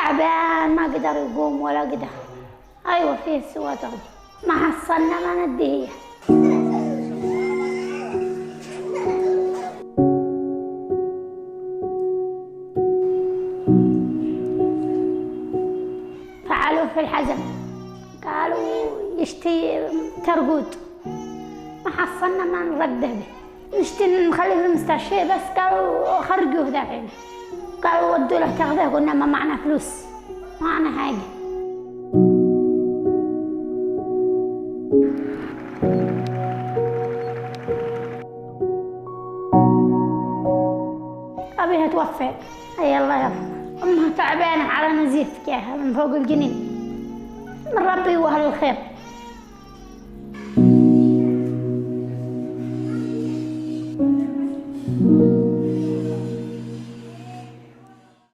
تعبان ما قدر يقوم ولا قدر. أيوة فيه سوى تغذية، ما حصلنا ما نديه. فعلوا في الحزم قالوا يشتي ترقود، ما حصلنا ما نرده به، نشتي نخليه في المستشفى بس قالوا خرجوه دافعين، قالوا ودوا له تغذية، قلنا ما معنا فلوس ما معنا حاجة. أبيها توفى، أي الله يرحمها. أمها تعبانة على نزيف كيها من فوق الجنين، من ربي وأهل الخير.